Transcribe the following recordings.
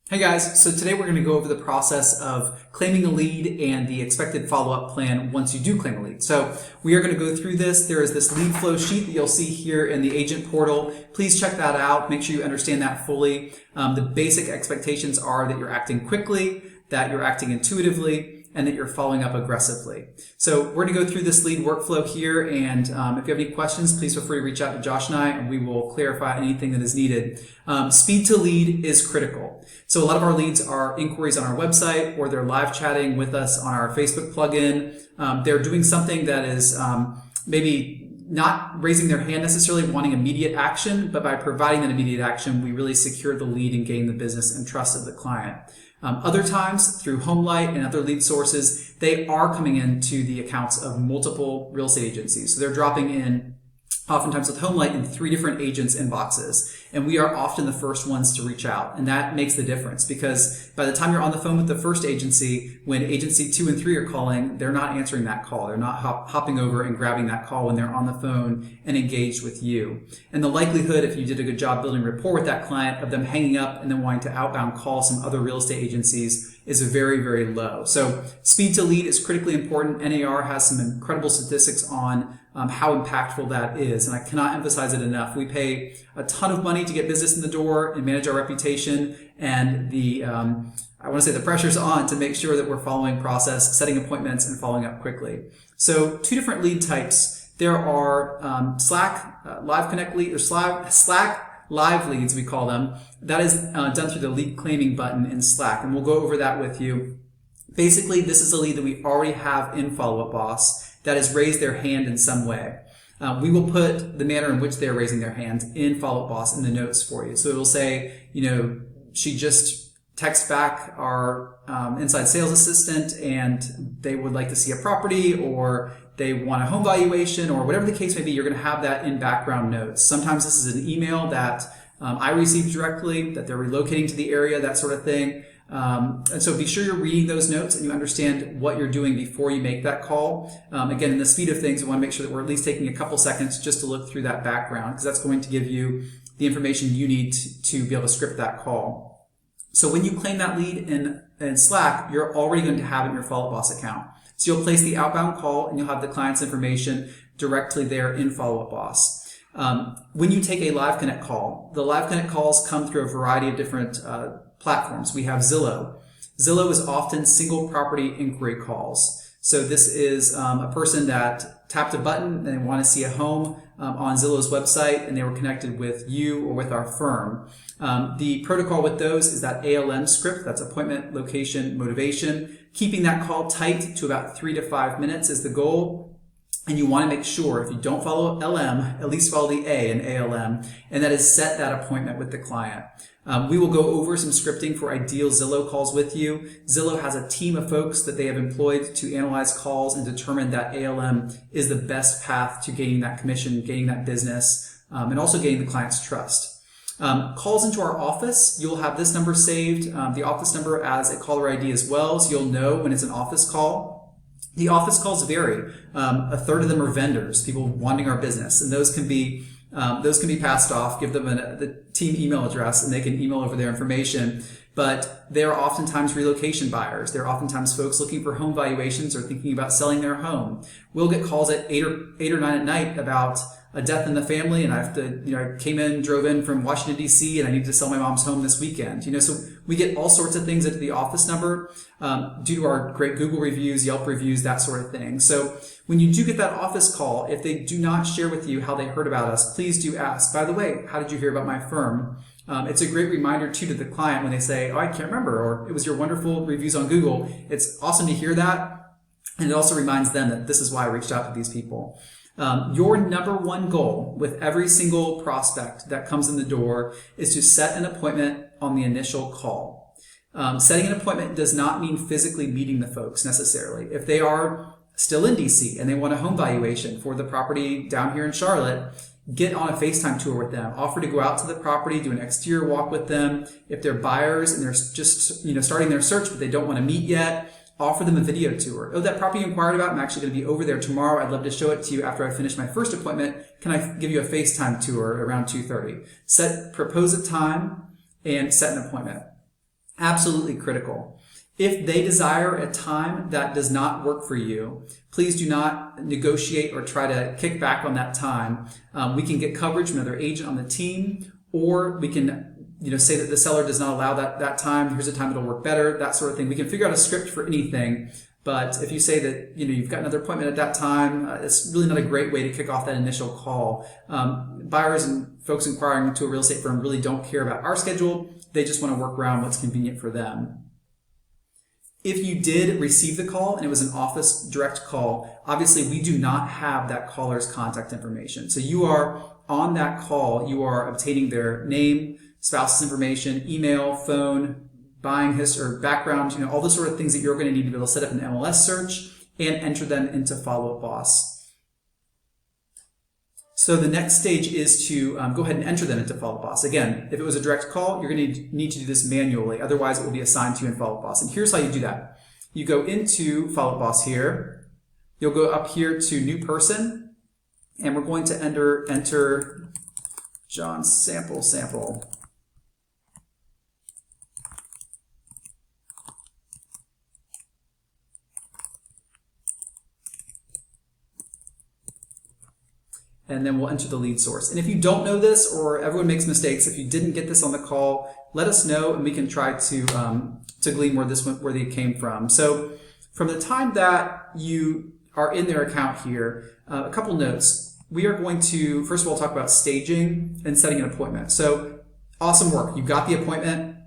Hey guys, so today we're going to go over the process of claiming a lead and the expected follow-up plan once you do claim a lead. So we are going to go through this. There is this lead flow sheet that you'll see here in the agent portal. Please check that out. Make sure you understand that fully. The basic expectations are that you're acting quickly, that you're acting intuitively, and that you're following up aggressively. So we're going to go through this lead workflow here, and if you have any questions, please feel free to reach out to Josh and I, and we will clarify anything that is needed. Speed to lead is critical. So a lot of our leads are inquiries on our website, or they're live chatting with us on our Facebook plugin. They're doing something that is maybe not raising their hand necessarily, wanting immediate action, but by providing that immediate action, we really secure the lead and gain the business and trust of the client. Other times, through HomeLight and other lead sources, they are coming into the accounts of multiple real estate agencies. So they're dropping in, oftentimes with HomeLight, in 3 different agents' inboxes. And we are often the first ones to reach out. And that makes the difference, because by the time you're on the phone with the first agency, when agency 2 and 3 are calling, they're not answering that call. They're not hopping over and grabbing that call when they're on the phone and engaged with you. And the likelihood, if you did a good job building rapport with that client, of them hanging up and then wanting to outbound call some other real estate agencies is very, very low. So speed to lead is critically important. NAR has some incredible statistics on how impactful that is, and I cannot emphasize it enough. We pay a ton of money to get business in the door and manage our reputation, and I want to say the pressure's on to make sure that we're following process, setting appointments, and following up quickly. So 2 different lead types. There are Slack Live Connect lead, or Slack Live leads, we call them. That is done through the lead claiming button in Slack, and we'll go over that with you. Basically, this is a lead that we already have in Follow Up Boss that has raised their hand in some way. We will put the manner in which they're raising their hand in Follow Up Boss in the notes for you. So it will say, she just texted back our inside sales assistant and they would like to see a property, or they want a home valuation, or whatever the case may be. You're going to have that in background notes. Sometimes this is an email that I received directly, that they're relocating to the area, that sort of thing. And so be sure you're reading those notes and you understand what you're doing before you make that call. Again, in the speed of things, we want to make sure that we're at least taking a couple seconds just to look through that background, because that's going to give you the information you need to be able to script that call. So when you claim that lead in Slack, you're already going to have it in your Follow Up Boss account. So you'll place the outbound call and you'll have the client's information directly there in Follow Up Boss. When you take a Live Connect call, the Live Connect calls come through a variety of different platforms. We have Zillow. Zillow is often single property inquiry calls. So this is a person that tapped a button and they want to see a home on Zillow's website, and they were connected with you or with our firm. The protocol with those is that ALM script, that's appointment, location, motivation. Keeping that call tight to about 3 to 5 minutes is the goal. And you want to make sure, if you don't follow LM, at least follow the A in ALM, and that is set that appointment with the client. We will go over some scripting for ideal Zillow calls with you. Zillow has a team of folks that they have employed to analyze calls and determine that ALM is the best path to gaining that commission, gaining that business, and also gaining the client's trust. Calls into our office, you'll have this number saved, the office number as a caller ID as well, so you'll know when it's an office call. The office calls vary. A third of them are vendors, people wanting our business, and those can be passed off. Give them the team email address and they can email over their information. But they are oftentimes relocation buyers. They're oftentimes folks looking for home valuations or thinking about selling their home. We'll get calls at 8 or 9 at night about a death in the family, and I have to, I drove in from Washington, D.C., and I need to sell my mom's home this weekend. So we get all sorts of things into the office number due to our great Google reviews, Yelp reviews, that sort of thing. So when you do get that office call, if they do not share with you how they heard about us, please do ask, by the way, how did you hear about my firm? It's a great reminder, too, to the client when they say, oh, I can't remember, or it was your wonderful reviews on Google. It's awesome to hear that, and it also reminds them that this is why I reached out to these people. Your number one goal with every single prospect that comes in the door is to set an appointment on the initial call. Setting an appointment does not mean physically meeting the folks necessarily. If they are still in DC and they want a home valuation for the property down here in Charlotte, get on a FaceTime tour with them. Offer to go out to the property, do an exterior walk with them. If they're buyers and they're just starting their search but they don't want to meet yet, offer them a video tour. Oh, that property you inquired about, I'm actually going to be over there tomorrow. I'd love to show it to you after I finish my first appointment. Can I give you a FaceTime tour around 2:30? Propose a time and set an appointment. Absolutely critical. If they desire a time that does not work for you, please do not negotiate or try to kick back on that time. We can get coverage from another agent on the team, or we can say that the seller does not allow that time. Here's a time that'll work better, that sort of thing. We can figure out a script for anything. But if you say that you've got another appointment at that time, it's really not a great way to kick off that initial call. Buyers and folks inquiring to a real estate firm really don't care about our schedule. They just want to work around what's convenient for them. If you did receive the call and it was an office direct call, obviously we do not have that caller's contact information. So you are on that call, you are obtaining their name, spouse's information, email, phone, buying history, or background, all the sort of things that you're going to need to be able to set up an MLS search and enter them into Follow Up Boss. So the next stage is to go ahead and enter them into Follow Up Boss. Again, if it was a direct call, you're going to need to do this manually. Otherwise, it will be assigned to you in Follow Up Boss. And here's how you do that. You go into Follow Up Boss here. You'll go up here to New Person, and we're going to enter John sample. And then we'll enter the lead source. And if you don't know this, or everyone makes mistakes, if you didn't get this on the call, let us know and we can try to glean where they came from. So from the time that you are in their account here, a couple notes. We are going to, first of all, talk about staging and setting an appointment. So awesome work. You got the appointment.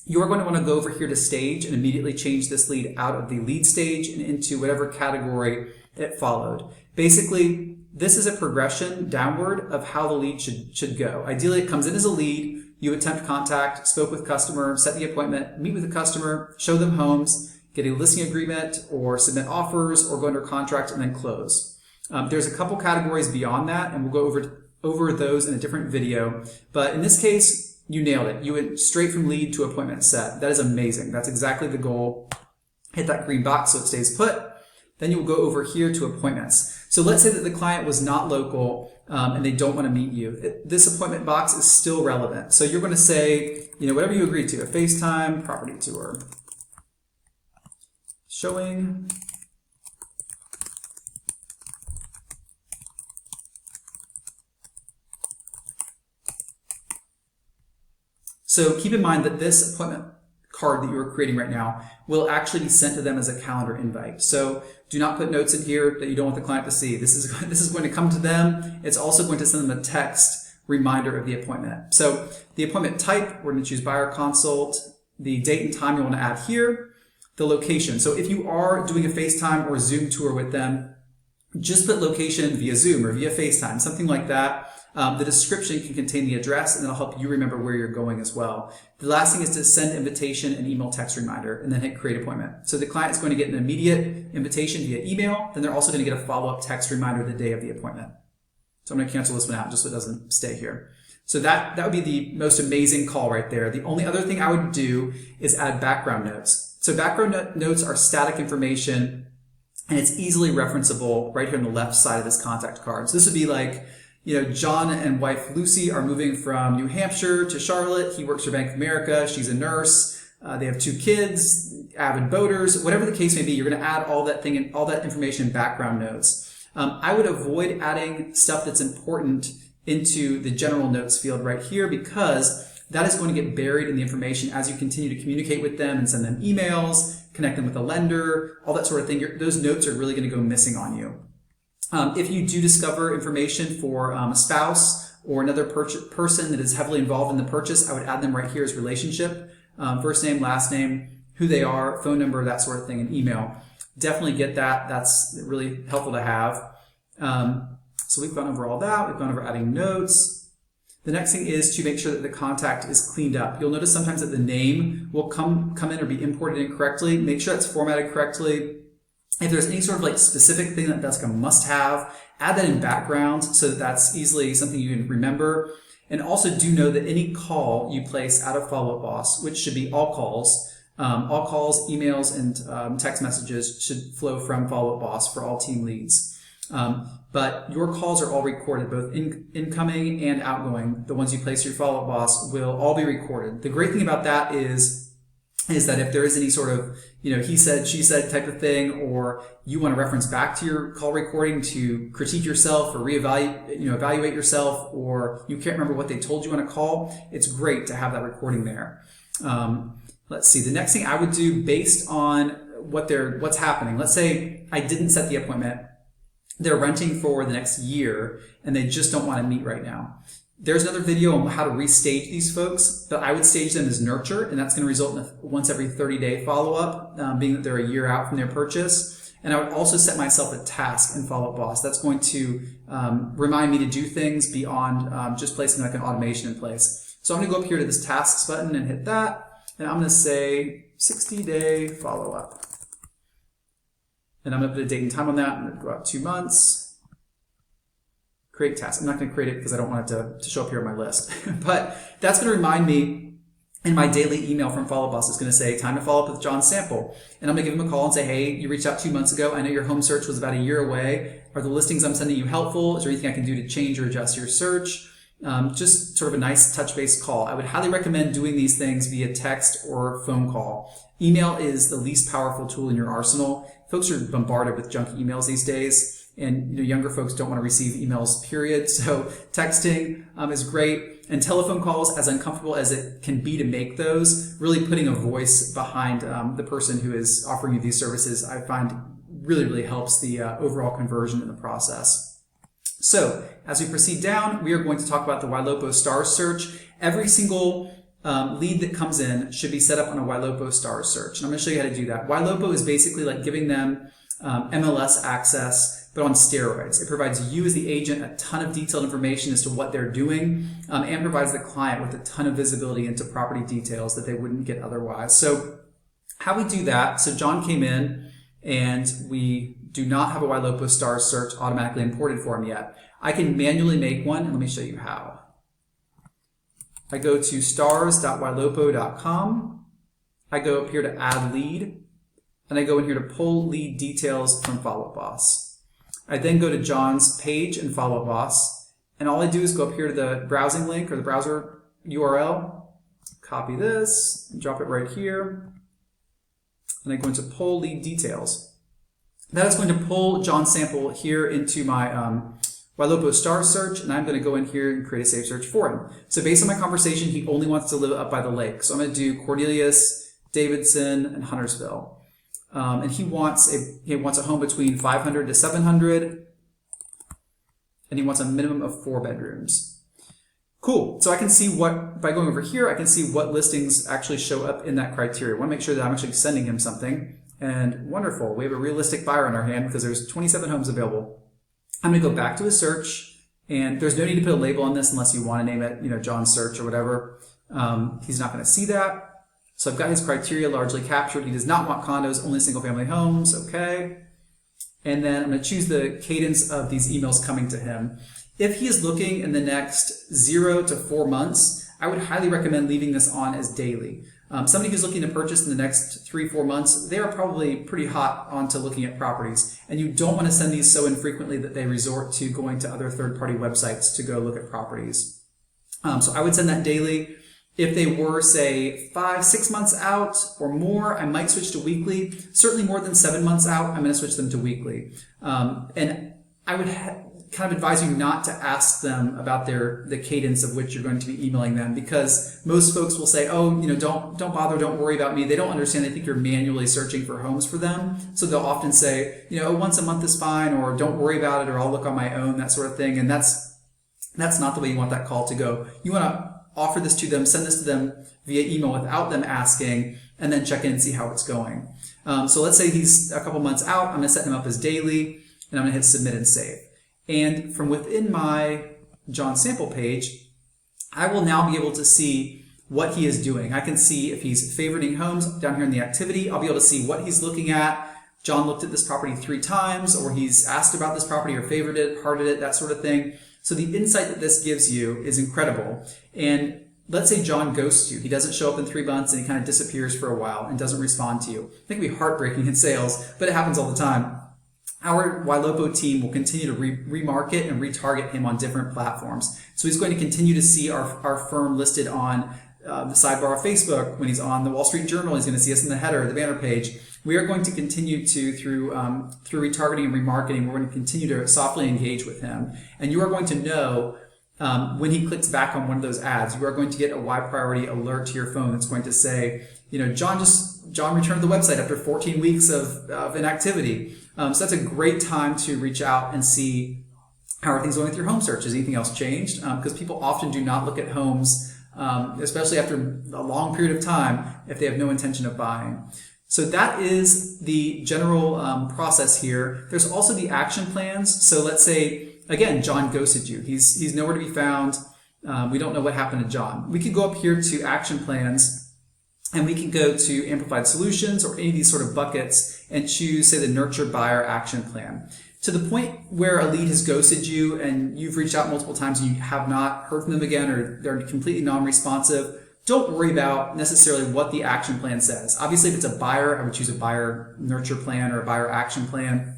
You are going to want to go over here to stage and immediately change this lead out of the lead stage and into whatever category it followed. Basically, this is a progression downward of how the lead should go. Ideally, it comes in as a lead, you attempt contact, spoke with customer, set the appointment, meet with the customer, show them homes, get a listing agreement, or submit offers, or go under contract, and then close. There's a couple categories beyond that, and we'll go over those in a different video. But in this case, you nailed it. You went straight from lead to appointment set. That is amazing. That's exactly the goal. Hit that green box so it stays put. Then you'll go over here to appointments. So let's say that the client was not local and they don't want to meet you. This appointment box is still relevant. So you're going to say, whatever you agree to, a FaceTime property tour, showing, so keep in mind that this appointment card that you're creating right now will actually be sent to them as a calendar invite. So do not put notes in here that you don't want the client to see. This is going to come to them. It's also going to send them a text reminder of the appointment. So the appointment type, we're going to choose buyer consult. The date and time you want to add here. The location. So if you are doing a FaceTime or Zoom tour with them, just put location via Zoom or via FaceTime, something like that. The description can contain the address, and it'll help you remember where you're going as well. The last thing is to send invitation and email text reminder, and then hit create appointment. So the client is going to get an immediate invitation via email, then they're also going to get a follow-up text reminder the day of the appointment. So I'm going to cancel this one out just so it doesn't stay here. So that would be the most amazing call right there. The only other thing I would do is add background notes. So background notes are static information, and it's easily referenceable right here on the left side of this contact card. So this would be like, John and wife Lucy are moving from New Hampshire to Charlotte. He works for Bank of America. She's a nurse. They have 2 kids, avid boaters, whatever the case may be. You're going to add all that information in background notes. I would avoid adding stuff that's important into the general notes field right here, because that is going to get buried in the information as you continue to communicate with them and send them emails, connect them with a lender, all that sort of thing. Those notes are really going to go missing on you. If you do discover information for a spouse or another person that is heavily involved in the purchase, I would add them right here as relationship, first name, last name, who they are, phone number, that sort of thing, and email. Definitely get that. That's really helpful to have. So we've gone over all that. We've gone over adding notes. The next thing is to make sure that the contact is cleaned up. You'll notice sometimes that the name will come in or be imported incorrectly. Make sure it's formatted correctly. If there's any sort of specific thing that's a must-have, add that in background so that that's easily something you can remember. And also do know that any call you place out of Follow Up Boss, which should be all calls, emails, and text messages should flow from Follow Up Boss for all team leads. But your calls are all recorded, both incoming and outgoing. The ones you place through Follow Up Boss will all be recorded. The great thing about that is is that if there is any sort of, he said, she said type of thing, or you want to reference back to your call recording to critique yourself or evaluate yourself, or you can't remember what they told you on a call, it's great to have that recording there. Let's see. The next thing I would do based on what's happening. Let's say I didn't set the appointment. They're renting for the next year and they just don't want to meet right now. There's another video on how to restage these folks, but I would stage them as nurture, and that's going to result in a once every 30-day follow-up, being that they're a year out from their purchase. And I would also set myself a task in Follow Up Boss. That's going to remind me to do things beyond just placing like an automation in place. So I'm going to go up here to this tasks button and hit that, and I'm going to say 60-day follow-up. And I'm going to put a date and time on that. I'm going to go out 2 months. Create task. I'm not going to create it because I don't want it to show up here on my list. But that's going to remind me in my daily email from Follow Up Boss. It's going to say, time to follow up with John Sample. And I'm going to give him a call and say, hey, you reached out 2 months ago. I know your home search was about a year away. Are the listings I'm sending you helpful? Is there anything I can do to change or adjust your search? Just sort of a nice touch-based call. I would highly recommend doing these things via text or phone call. Email is the least powerful tool in your arsenal. Folks are bombarded with junk emails these days. And younger folks don't want to receive emails, period. So texting is great. And telephone calls, as uncomfortable as it can be to make those, really putting a voice behind the person who is offering you these services, I find really, really helps the overall conversion in the process. So as we proceed down, we are going to talk about the Ylopo Stars search. Every single lead that comes in should be set up on a Ylopo Stars search. And I'm going to show you how to do that. Ylopo is basically like giving them MLS access, but on steroids. It provides you as the agent a ton of detailed information as to what they're doing, and provides the client with a ton of visibility into property details that they wouldn't get otherwise. So how we do that, so John came in and we do not have a Ylopo Stars search automatically imported for him yet. I can manually make one, and let me show you how. I go to stars.ylopo.com. I go up here to add lead, and I go in here to pull lead details from Follow Up Boss. I then go to John's page in Follow Up Boss, and all I do is go up here to the browsing link or the browser URL, copy this, and drop it right here, and I go into pull lead details. That is going to pull John's sample here into my Ylopo Stars search, and I'm going to go in here and create a saved search for him. So based on my conversation, he only wants to live up by the lake. So I'm going to do Cornelius, Davidson, and Huntersville. And he wants a home between 500 to 700, and he wants a minimum of 4 bedrooms. Cool. So I can see by going over here, I can see what listings actually show up in that criteria. I want to make sure that I'm actually sending him something. And wonderful, we have a realistic buyer on our hand because there's 27 homes available. I'm going to go back to his search, and there's no need to put a label on this unless you want to name it, John's search or whatever. He's not going to see that. So I've got his criteria largely captured. He does not want condos, only single family homes. Okay. And then I'm going to choose the cadence of these emails coming to him. If he is looking in the next 0 to 4 months, I would highly recommend leaving this on as daily. Somebody who's looking to purchase in the next 3-4 months, they are probably pretty hot onto looking at properties. And you don't want to send these so infrequently that they resort to going to other third-party websites to go look at properties. So I would send that daily. If they were, say, 5-6 months out or more, I might switch to weekly. Certainly more than 7 months out, I'm going to switch them to weekly. And I would kind of advise you not to ask them about the cadence of which you're going to be emailing them, because most folks will say, oh, don't bother, don't worry about me. They don't understand. They think you're manually searching for homes for them. So they'll often say, once a month is fine, or don't worry about it, or I'll look on my own, that sort of thing. And that's not the way you want that call to go. You want to offer this to them, send this to them via email without them asking, and then check in and see how it's going. So let's say he's a couple months out. I'm going to set him up as daily, and I'm going to hit submit and save. And from within my John sample page, I will now be able to see what he is doing. I can see if he's favoriting homes down here in the activity. I'll be able to see what he's looking at. John looked at this property 3 times, or he's asked about this property or favored it, hearted it, that sort of thing. So the insight that this gives you is incredible. And let's say John ghosts you. He doesn't show up in 3 months and he kind of disappears for a while and doesn't respond to you. It can be heartbreaking in sales, but it happens all the time. Our Ylopo team will continue to remarket and retarget him on different platforms. So he's going to continue to see our firm listed on the sidebar of Facebook, when he's on the Wall Street Journal, he's going to see us in the header, the banner page. We are going to continue to, through retargeting and remarketing, we're going to continue to softly engage with him. And you are going to know when he clicks back on one of those ads, you are going to get a Y priority alert to your phone that's going to say, John returned to the website after 14 weeks of inactivity. So that's a great time to reach out and see how are things going with your home search. Has anything else changed? Because people often do not look at homes, especially after a long period of time, if they have no intention of buying. So that is the general process here. There's also the action plans. So let's say, again, John ghosted you. He's nowhere to be found. We don't know what happened to John. We could go up here to action plans, and we can go to amplified solutions or any of these sort of buckets and choose, say, the nurture buyer action plan. To the point where a lead has ghosted you and you've reached out multiple times and you have not heard from them again, or they're completely non-responsive, don't worry about necessarily what the action plan says. Obviously, if it's a buyer, I would choose a buyer nurture plan or a buyer action plan,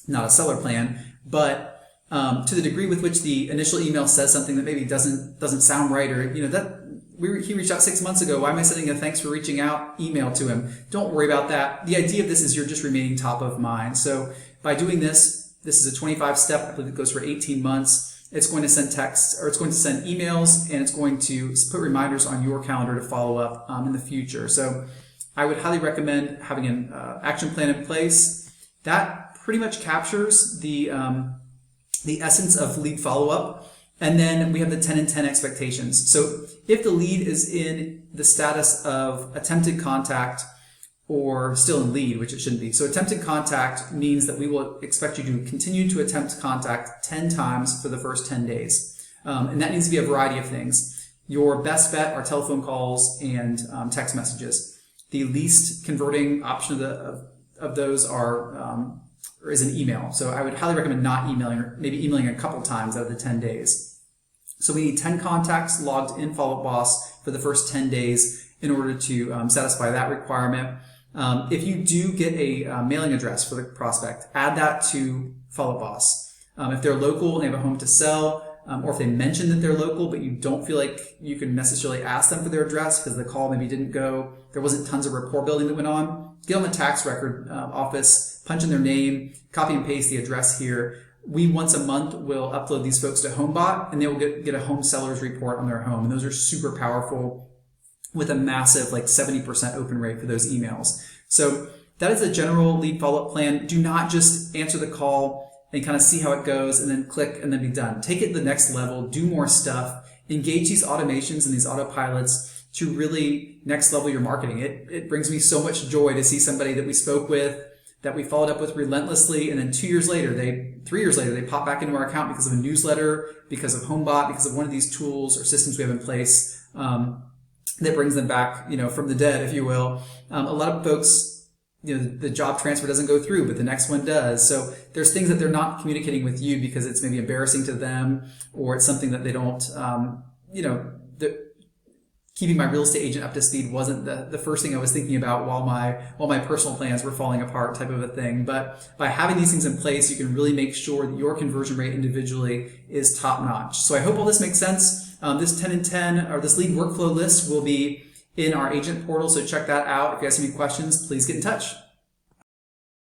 not a seller plan. But to the degree with which the initial email says something that maybe doesn't sound right, or he reached out 6 months ago, why am I sending a thanks for reaching out email to him? Don't worry about that. The idea of this is you're just remaining top of mind. So by doing this is a 25-step, I believe it goes for 18 months. It's going to send texts, or it's going to send emails, and it's going to put reminders on your calendar to follow up in the future. So I would highly recommend having an action plan in place. That pretty much captures the essence of lead follow-up. And then we have the 10 and 10 expectations. So if the lead is in the status of attempted contact or still in lead, which it shouldn't be. So attempted contact means that we will expect you to continue to attempt contact 10 times for the first 10 days. And that needs to be a variety of things. Your best bet are telephone calls and text messages. The least converting option of those is an email. So I would highly recommend not emailing, or maybe emailing a couple times out of the 10 days. So we need 10 contacts logged in Follow Up Boss for the first 10 days in order to satisfy that requirement. If you do get a mailing address for the prospect, add that to Follow Up Boss. If they're local and they have a home to sell, or if they mention that they're local, but you don't feel like you can necessarily ask them for their address because the call maybe didn't go, there wasn't tons of rapport building that went on, get on the tax record office, punch in their name, copy and paste the address here. We once a month will upload these folks to HomeBot, and they will get a home seller's report on their home. And those are super powerful with a massive, like 70% open rate for those emails. So that is a general lead follow-up plan. Do not just answer the call and kind of see how it goes and then click and then be done. Take it to the next level, do more stuff, engage these automations and these autopilots to really next level your marketing. It brings me so much joy to see somebody that we spoke with, that we followed up with relentlessly, and then 3 years later, they pop back into our account because of a newsletter, because of HomeBot, because of one of these tools or systems we have in place that brings them back, from the dead, if you will. A lot of folks, the job transfer doesn't go through, but the next one does. So there's things that they're not communicating with you because it's maybe embarrassing to them, or it's something that they don't, keeping my real estate agent up to speed wasn't the first thing I was thinking about while my personal plans were falling apart, type of a thing. But by having these things in place, you can really make sure that your conversion rate individually is top notch. So I hope all this makes sense. This 10 and 10, or this lead workflow list, will be in our agent portal, so check that out. If you guys have any questions, please get in touch.